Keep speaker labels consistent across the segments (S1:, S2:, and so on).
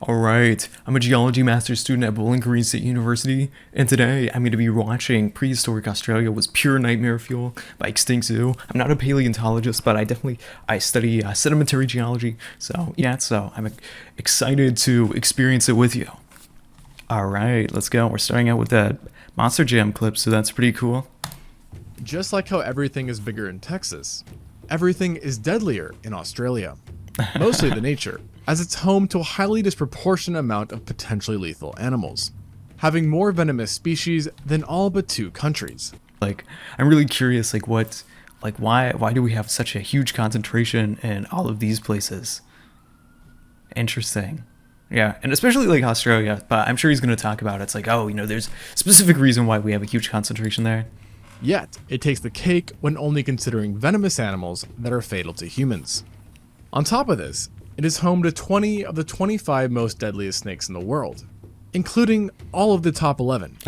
S1: All right, I'm a geology master's student at Bowling Green State University, and today I'm going to be watching Prehistoric Australia Was Pure Nightmare Fuel by Extinct Zoo. I'm not a paleontologist, but I study sedimentary geology, so I'm excited to experience it with you. All right, let's go. We're starting out with that Monster Jam clip, so that's pretty cool.
S2: Just like how everything is bigger in Texas, everything is deadlier in Australia. Mostly the nature, as it's home to a highly disproportionate amount of potentially lethal animals, having more venomous species than all but two countries.
S1: I'm really curious, why do we have such a huge concentration in all of these places? Interesting. Yeah, and especially like Australia, but I'm sure he's going to talk about it. It's like, oh, there's a specific reason why we have a huge concentration there.
S2: Yet, it takes the cake when only considering venomous animals that are fatal to humans. On top of this, it is home to 20 of the 25 most deadliest snakes in the world, including all of the top 11.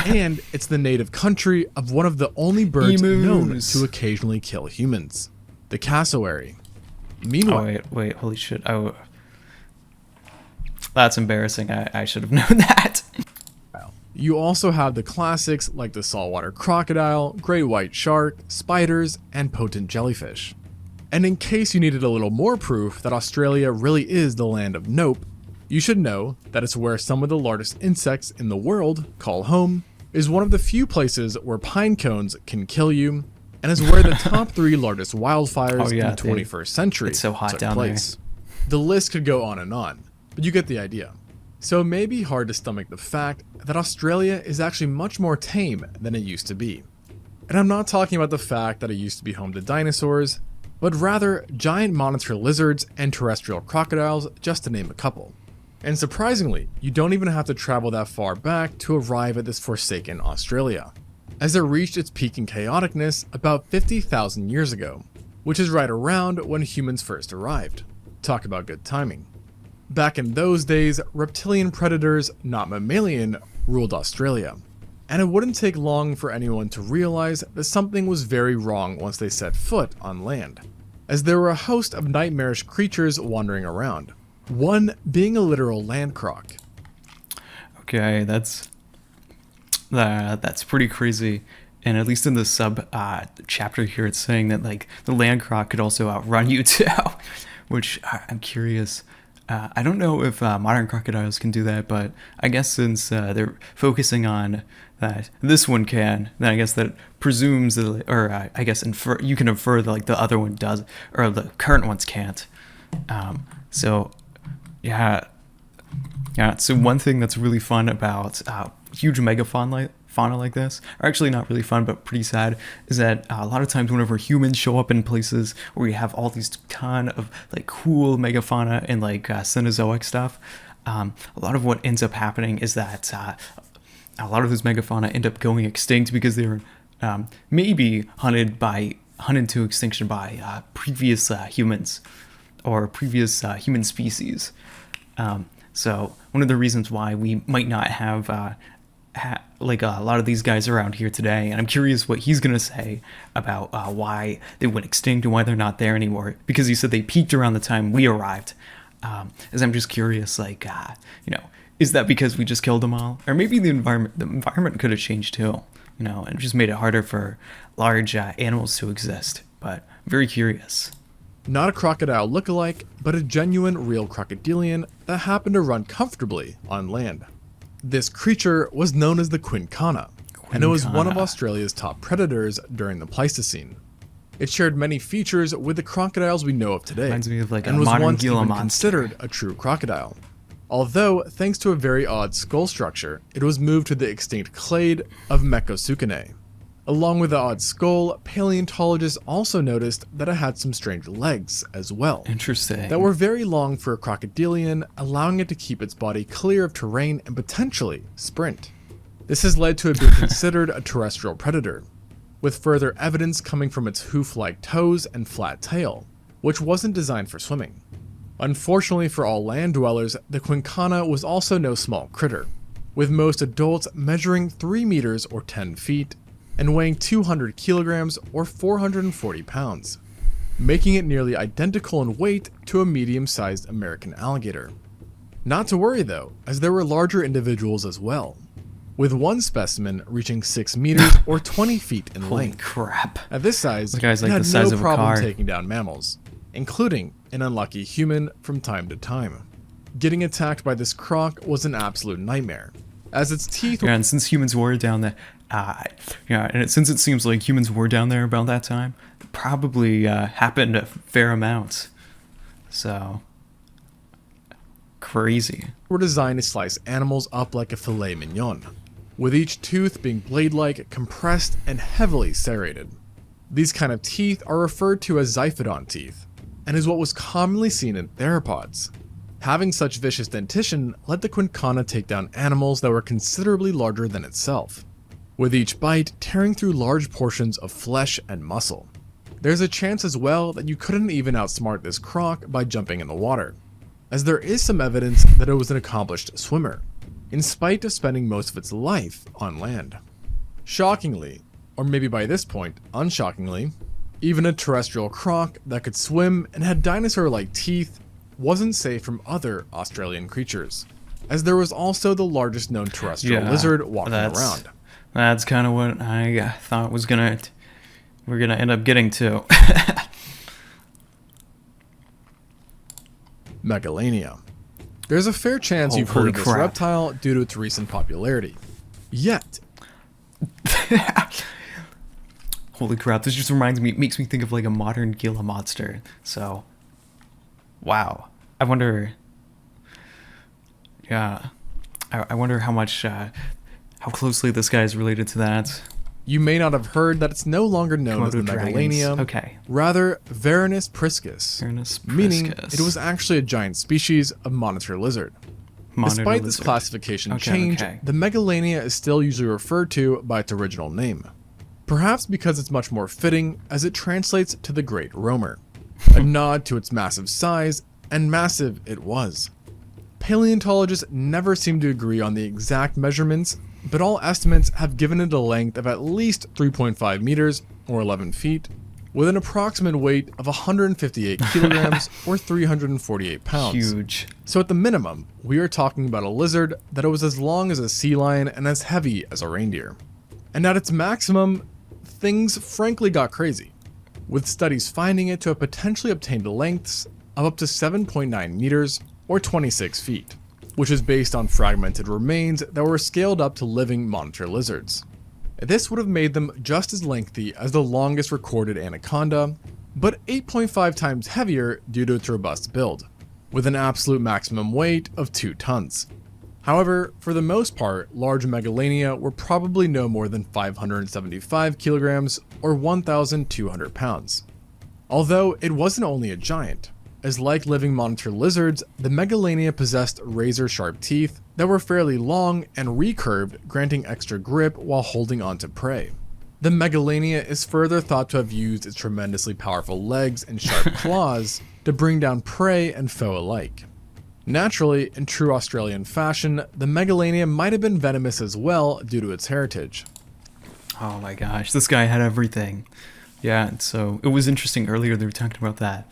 S2: And it's the native country of one of the only birds known to occasionally kill humans, the cassowary. Meanwhile,
S1: wait, holy shit. Oh, that's embarrassing. I should have known that.
S2: You also have the classics like the saltwater crocodile, great white shark, spiders, and potent jellyfish. And in case you needed a little more proof that Australia really is the land of nope, you should know that it's where some of the largest insects in the world call home, is one of the few places where pine cones can kill you, and is where the top 3 largest wildfires in the 21st century
S1: it's so hot
S2: took
S1: down
S2: place. The list could go on, but you get the idea. So it may be hard to stomach the fact that Australia is actually much more tame than it used to be. And I'm not talking about the fact that it used to be home to dinosaurs, but rather giant monitor lizards and terrestrial crocodiles, just to name a couple. And surprisingly, you don't even have to travel that far back to arrive at this forsaken Australia, as it reached its peak in chaoticness about 50,000 years ago, which is right around when humans first arrived. Talk about good timing. Back in those days, reptilian predators, not mammalian, ruled Australia. And it wouldn't take long for anyone to realize that something was very wrong once they set foot on land, as there were a host of nightmarish creatures wandering around, one being a literal land croc.
S1: Okay, that's pretty crazy. And at least in the sub chapter here, it's saying that the land croc could also outrun you too, which I'm curious. I don't know if modern crocodiles can do that, but I guess since they're focusing on that this one can, then I guess that presumes that, or I guess you can infer that the other one does, or the current ones can't. So one thing that's really fun about huge megafauna like this, or actually not really fun but pretty sad, is that a lot of times whenever humans show up in places where you have all these ton of cool megafauna and Cenozoic stuff, a lot of what ends up happening is that a lot of those megafauna end up going extinct because they were maybe hunted to extinction by previous humans or previous human species. So one of the reasons why we might not have a lot of these guys around here today, and I'm curious what he's gonna say about why they went extinct and why they're not there anymore, because he said they peaked around the time we arrived. As I'm just curious, is that because we just killed them all, or maybe the environment could have changed too, and just made it harder for large animals to exist. But I'm very curious.
S2: Not a crocodile lookalike, but a genuine real crocodilian that happened to run comfortably on land. This creature was known as the quincana, and it was one of Australia's top predators during the Pleistocene. It shared many features with the crocodiles we know of today,
S1: Reminds me of
S2: and was once even considered a true crocodile. Although, thanks to a very odd skull structure, it was moved to the extinct clade of Mecosukene. Along with the odd skull, paleontologists also noticed that it had some strange legs as well.
S1: Interesting.
S2: That were very long for a crocodilian, allowing it to keep its body clear of terrain and potentially sprint. This has led to it being considered a terrestrial predator, with further evidence coming from its hoof-like toes and flat tail, which wasn't designed for swimming. Unfortunately for all land dwellers, the quincana was also no small critter, with most adults measuring 3 meters or 10 feet, and weighing 200 kilograms or 440 pounds, making it nearly identical in weight to a medium-sized American alligator. Not to worry though, as there were larger individuals as well, with one specimen reaching 6 meters or 20 feet in
S1: Holy
S2: length.
S1: crap.
S2: At this size,
S1: The guy's
S2: it
S1: like
S2: had
S1: the size
S2: no
S1: of a
S2: problem
S1: car.
S2: taking down mammals, including an unlucky human from time to time. Getting attacked by this croc was an absolute nightmare, as its teeth
S1: Yeah, and since humans were down there, since it seems like humans were down there about that time, it probably happened a fair amount. So, crazy.
S2: were designed to slice animals up like a filet mignon, with each tooth being blade-like, compressed, and heavily serrated. These kind of teeth are referred to as xiphidon teeth, and is what was commonly seen in theropods. Having such vicious dentition let the quinquana take down animals that were considerably larger than itself, with each bite tearing through large portions of flesh and muscle. There's a chance as well that you couldn't even outsmart this croc by jumping in the water, as there is some evidence that it was an accomplished swimmer, in spite of spending most of its life on land. Shockingly, or maybe by this point, unshockingly, even a terrestrial croc that could swim and had dinosaur-like teeth wasn't safe from other Australian creatures, as there was also the largest known terrestrial lizard walking around.
S1: That's kind of what I thought we're gonna end up getting to.
S2: Megalania. There's a fair chance you've heard
S1: Holy
S2: of this
S1: crap.
S2: reptile due to its recent popularity. Yet,
S1: Holy crap, this just makes me think of like a modern Gila monster. So, wow. I wonder, I wonder how much, how closely this guy is related to that.
S2: you may not have heard that it's no longer known as the
S1: Komodo dragons.
S2: Megalania,
S1: Okay.
S2: rather Varanus priscus,
S1: Varanus
S2: meaning
S1: priscus.
S2: it was actually a giant species of monitor lizard.
S1: Monitor
S2: Despite this
S1: lizard.
S2: classification
S1: Okay,
S2: change,
S1: okay.
S2: the Megalania is still usually referred to by its original name. Perhaps because it's much more fitting as it translates to the Great Roamer, a nod to its massive size, and massive it was. Paleontologists never seem to agree on the exact measurements, but all estimates have given it a length of at least 3.5 meters, or 11 feet, with an approximate weight of 158 kilograms, or 348 pounds.
S1: Huge.
S2: So at the minimum, we are talking about a lizard that was as long as a sea lion and as heavy as a reindeer. And at its maximum, things frankly got crazy, with studies finding it to have potentially obtained lengths of up to 7.9 meters, or 26 feet, which is based on fragmented remains that were scaled up to living monitor lizards. This would have made them just as lengthy as the longest recorded anaconda, but 8.5 times heavier due to its robust build, with an absolute maximum weight of 2 tons. However, for the most part, large Megalania were probably no more than 575 kilograms or 1,200 pounds. Although it wasn't only a giant, as like living monitor lizards, the Megalania possessed razor-sharp teeth that were fairly long and recurved, granting extra grip while holding onto prey. The Megalania is further thought to have used its tremendously powerful legs and sharp claws to bring down prey and foe alike. Naturally, in true Australian fashion, the Megalania might have been venomous as well due to its heritage.
S1: Oh my gosh, this guy had everything. Yeah, and so it was interesting earlier they were talking about that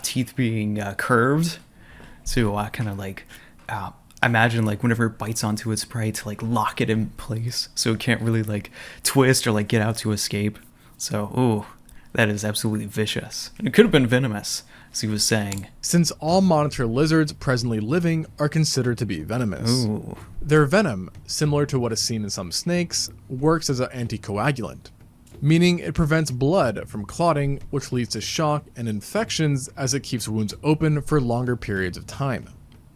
S1: teeth being curved to kind of like imagine like whenever it bites onto its prey to like lock it in place so it can't really like twist or like get out to escape. So, ooh, that is absolutely vicious. And it could have been venomous, as he was saying.
S2: Since all monitor lizards presently living are considered to be venomous.
S1: Ooh.
S2: Their venom, similar to what is seen in some snakes, works as an anticoagulant, meaning it prevents blood from clotting, which leads to shock and infections as it keeps wounds open for longer periods of time.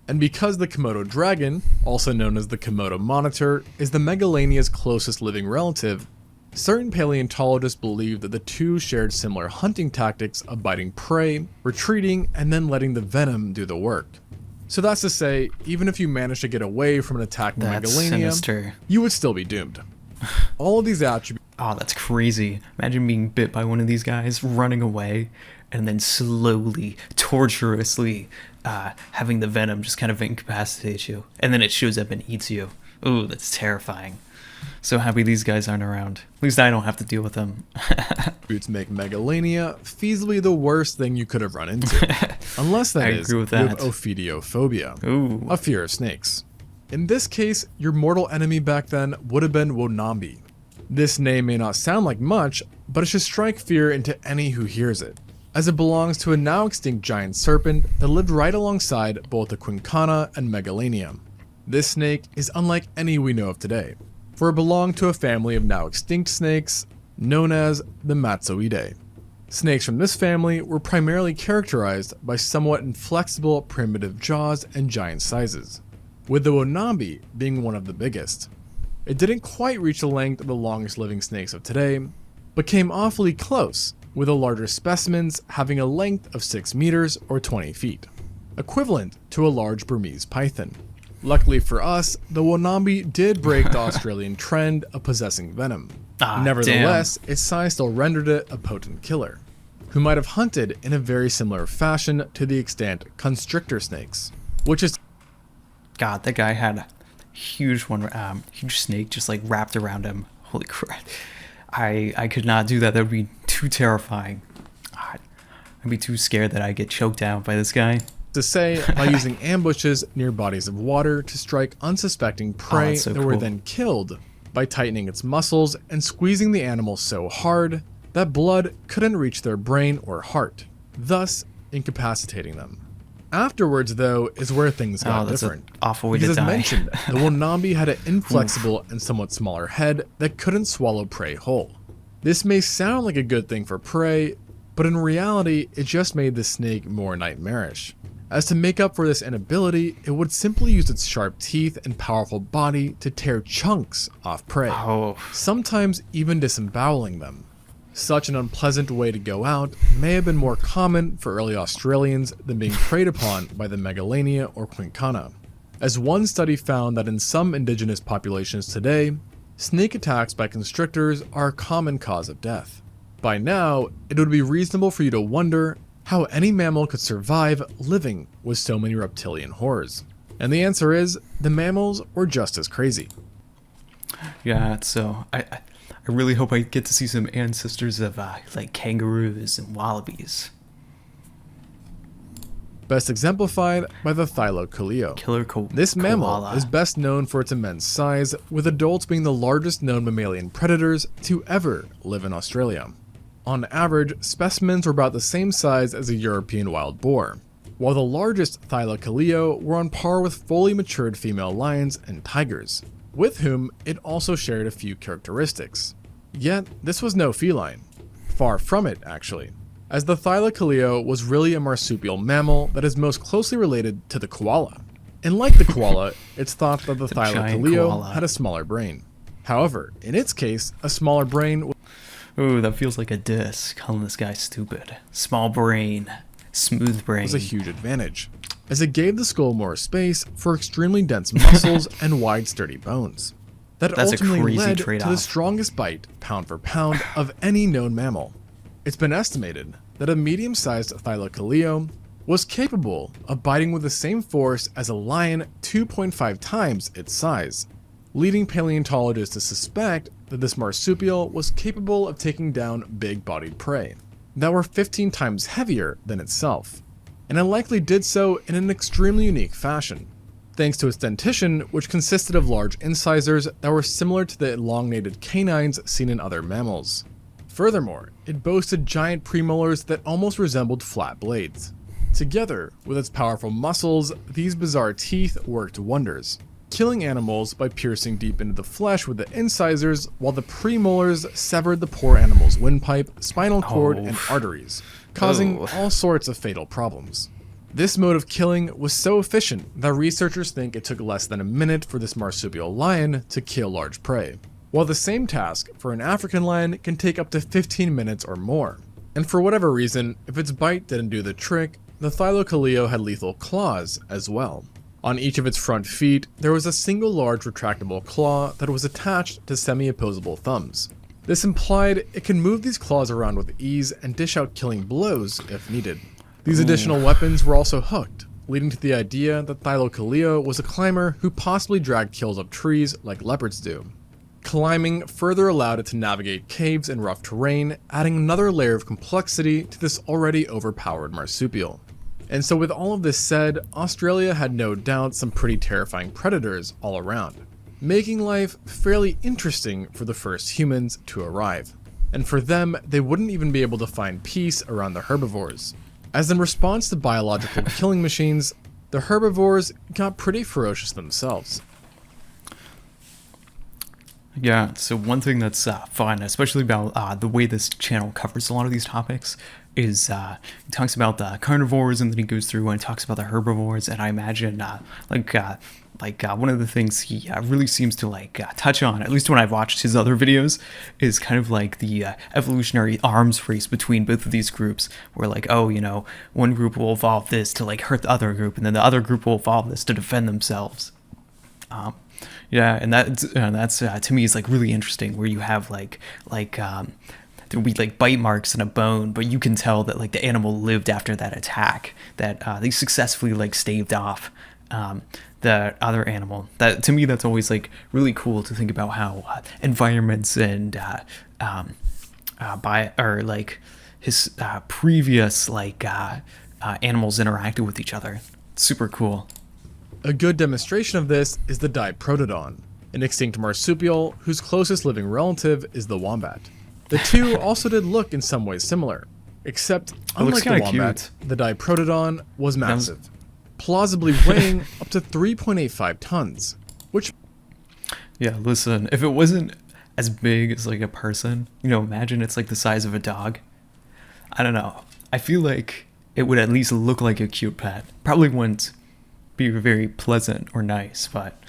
S2: And because the Komodo dragon, also known as the Komodo monitor, is the Megalania's closest living relative, certain paleontologists believe that the two shared similar hunting tactics of biting prey, retreating, and then letting the venom do the work. So that's to say, even if you managed to get away from an attack by
S1: That's
S2: Megalania,
S1: sinister.
S2: you would still be doomed. All of these attributes
S1: Oh, that's crazy. Imagine being bit by one of these guys, running away, and then slowly, torturously having the venom just kind of incapacitate you. And then it shows up and eats you. Ooh, that's terrifying. So happy these guys aren't around. At least I don't have to deal with them.
S2: Boots make megalania feasibly the worst thing you could have run into. Unless that
S1: I
S2: is
S1: agree with
S2: you have
S1: that.
S2: ophidiophobia,
S1: Ooh.
S2: a fear of snakes. In this case, your mortal enemy back then would have been Wonambi. This name may not sound like much, but it should strike fear into any who hears it, as it belongs to a now extinct giant serpent that lived right alongside both the Quincana and Megalania. This snake is unlike any we know of today, for it belonged to a family of now extinct snakes known as the Matsoidae. Snakes from this family were primarily characterized by somewhat inflexible primitive jaws and giant sizes, with the Wonambi being one of the biggest. It didn't quite reach the length of the longest living snakes of today, but came awfully close, with the larger specimens having a length of 6 meters or 20 feet, equivalent to a large Burmese python. Luckily for us, the Wonambi did break the Australian trend of possessing venom. Nevertheless, its size still rendered it a potent killer, who might have hunted in a very similar fashion to the extant constrictor snakes, which is...
S1: God, that guy had a huge one, huge snake just like wrapped around him. Holy crap. I could not do that. That would be too terrifying. God, I'd be too scared that I'd get choked out by this guy.
S2: To say, by using ambushes near bodies of water to strike unsuspecting prey
S1: that's so
S2: that were
S1: cool.
S2: then killed by tightening its muscles and squeezing the animal so hard that blood couldn't reach their brain or heart, thus incapacitating them. Afterwards, though, is where things got
S1: that's
S2: different.
S1: an awful way
S2: Because
S1: to
S2: as
S1: die.
S2: mentioned, the Wonambi had an inflexible and somewhat smaller head that couldn't swallow prey whole. This may sound like a good thing for prey, but in reality, it just made the snake more nightmarish. As to make up for this inability, it would simply use its sharp teeth and powerful body to tear chunks off prey,
S1: Oh,
S2: sometimes even disemboweling them. Such an unpleasant way to go out may have been more common for early Australians than being preyed upon by the Megalania or Quincana, as one study found that in some indigenous populations today, snake attacks by constrictors are a common cause of death. By now, it would be reasonable for you to wonder how any mammal could survive living with so many reptilian horrors. And the answer is, the mammals were just as crazy.
S1: yeah. So I really hope I get to see some ancestors of like kangaroos and wallabies.
S2: Best exemplified by the Thylocoleo.
S1: Killer
S2: This mammal
S1: koala.
S2: is best known for its immense size, with adults being the largest known mammalian predators to ever live in Australia. On average, specimens were about the same size as a European wild boar, while the largest Thylocoleo were on par with fully matured female lions and tigers, with whom it also shared a few characteristics. Yet, this was no feline. Far from it, actually, as the Thylocoleo was really a marsupial mammal that is most closely related to the koala. And like the koala, it's thought that the
S1: giant
S2: Thylocoleo
S1: koala.
S2: had a smaller brain. However, in its case, a smaller brain
S1: Ooh, that feels like a diss. Calling this guy stupid. Small brain. Smooth brain.
S2: was a huge advantage, as it gave the skull more space for extremely dense muscles and wide sturdy bones. That
S1: That's a
S2: ultimately
S1: crazy
S2: led to
S1: trade-off.
S2: the strongest bite, pound for pound, of any known mammal. It's been estimated that a medium-sized Thylocoleo was capable of biting with the same force as a lion 2.5 times its size, leading paleontologists to suspect that this marsupial was capable of taking down big-bodied prey that were 15 times heavier than itself, and it likely did so in an extremely unique fashion, thanks to its dentition, which consisted of large incisors that were similar to the elongated canines seen in other mammals. Furthermore, it boasted giant premolars that almost resembled flat blades. Together with its powerful muscles, these bizarre teeth worked wonders, killing animals by piercing deep into the flesh with the incisors, while the premolars severed the poor animal's windpipe, spinal cord, and arteries, causing all sorts of fatal problems. This mode of killing was so efficient that researchers think it took less than a minute for this marsupial lion to kill large prey, while the same task for an African lion can take up to 15 minutes or more. And for whatever reason, if its bite didn't do the trick, the Thylocoleo had lethal claws as well. On each of its front feet, there was a single large retractable claw that was attached to semi-opposable thumbs. This implied it can move these claws around with ease and dish out killing blows if needed. These additional weapons were also hooked, leading to the idea that Thylocoleo was a climber who possibly dragged kills up trees like leopards do. climbing further allowed it to navigate caves and rough terrain, adding another layer of complexity to this already overpowered marsupial. And so with all of this said, Australia had no doubt some pretty terrifying predators all around, making life fairly interesting for the first humans to arrive. And for them, they wouldn't even be able to find peace around the herbivores, as in response to biological killing machines, the herbivores got pretty ferocious themselves.
S1: Yeah, so one thing that's fun, especially about the way this channel covers a lot of these topics, is he talks about the carnivores, and then he goes through and talks about the herbivores, and I imagine one of the things he really seems to touch on, at least when I've watched his other videos, is kind of like the evolutionary arms race between both of these groups, where one group will evolve this to hurt the other group, and then the other group will evolve this to defend themselves. Yeah, and that's to me is really interesting, where you have there'll be bite marks in a bone, but you can tell that the animal lived after that attack, that they successfully staved off the other animal. That to me, that's always really cool to think about how environments and his previous animals interacted with each other. It's super cool.
S2: A good demonstration of this is the Diprotodon, an extinct marsupial whose closest living relative is the wombat. The two also did look in some ways similar, except unlike the wombat, the Diprotodon was massive, plausibly weighing up to 3.85 tons, which...
S1: Yeah, listen, if it wasn't as big as a person, imagine it's the size of a dog. I don't know. I feel like it would at least look like a cute pet. Probably wouldn't be very pleasant or nice, but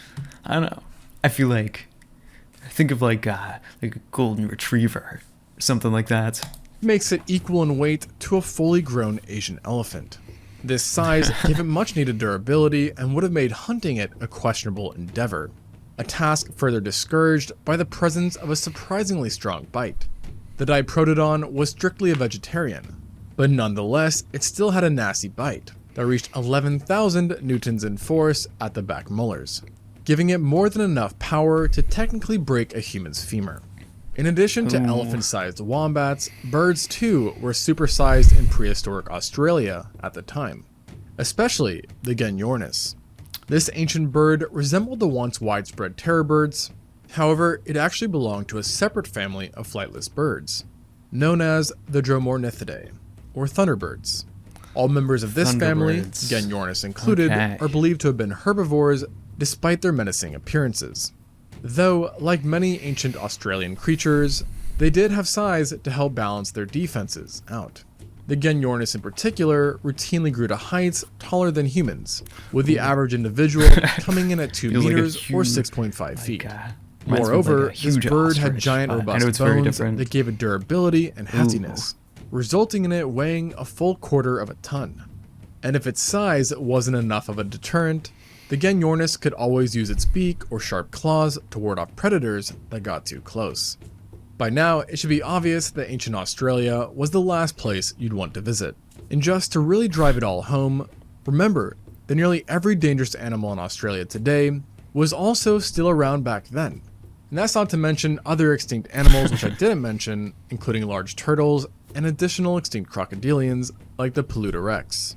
S1: I don't know. I feel think of a golden retriever or something like that.
S2: Makes it equal in weight to a fully grown Asian elephant. This size gave it much needed durability and would have made hunting it a questionable endeavor, a task further discouraged by the presence of a surprisingly strong bite. The Diprotodon was strictly a vegetarian, but nonetheless it still had a nasty bite that reached 11,000 newtons in force at the back molars, giving it more than enough power to technically break a human's femur. In addition to elephant-sized wombats, birds too were supersized in prehistoric Australia at the time, especially the Georgist. This ancient bird resembled the once widespread terror birds. However, it actually belonged to a separate family of flightless birds, known as the Dromornithidae, or thunderbirds. All members of this family, Georgist included, are believed to have been herbivores despite their menacing appearances. Though, like many ancient Australian creatures, they did have size to help balance their defenses out. The Georgist in particular routinely grew to heights taller than humans, with the average individual coming in at 2 meters or 6.5 feet. Moreover, this bird had giant robust bones that gave it durability and heftiness, resulting in it weighing a full quarter of a ton. And if its size wasn't enough of a deterrent, the Georgist could always use its beak or sharp claws to ward off predators that got too close. By now, it should be obvious that ancient Australia was the last place you'd want to visit. And just to really drive it all home, remember that nearly every dangerous animal in Australia today was also still around back then. And that's not to mention other extinct animals which I didn't mention, including large turtles and additional extinct crocodilians like the Paludorex.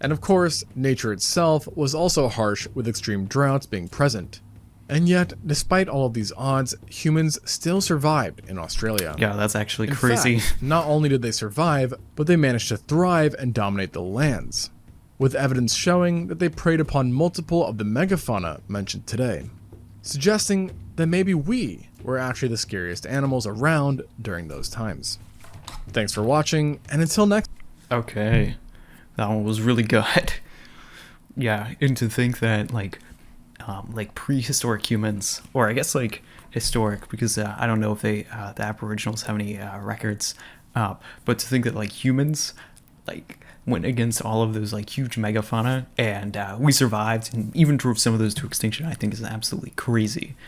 S2: And of course, nature itself was also harsh with extreme droughts being present. And yet, despite all of these odds, humans still survived in Australia.
S1: Yeah, that's actually crazy.
S2: In fact, not only did they survive, but they managed to thrive and dominate the lands, with evidence showing that they preyed upon multiple of the megafauna mentioned today, suggesting that maybe we were actually the scariest animals around during those times. Thanks for watching, and until next...
S1: Okay, that one was really good. Yeah, and to think that, prehistoric humans, or I guess, historic, because I don't know if the Aboriginals have any records, but to think that, humans, went against all of those, huge megafauna, and we survived, and even drove some of those to extinction, I think is absolutely crazy.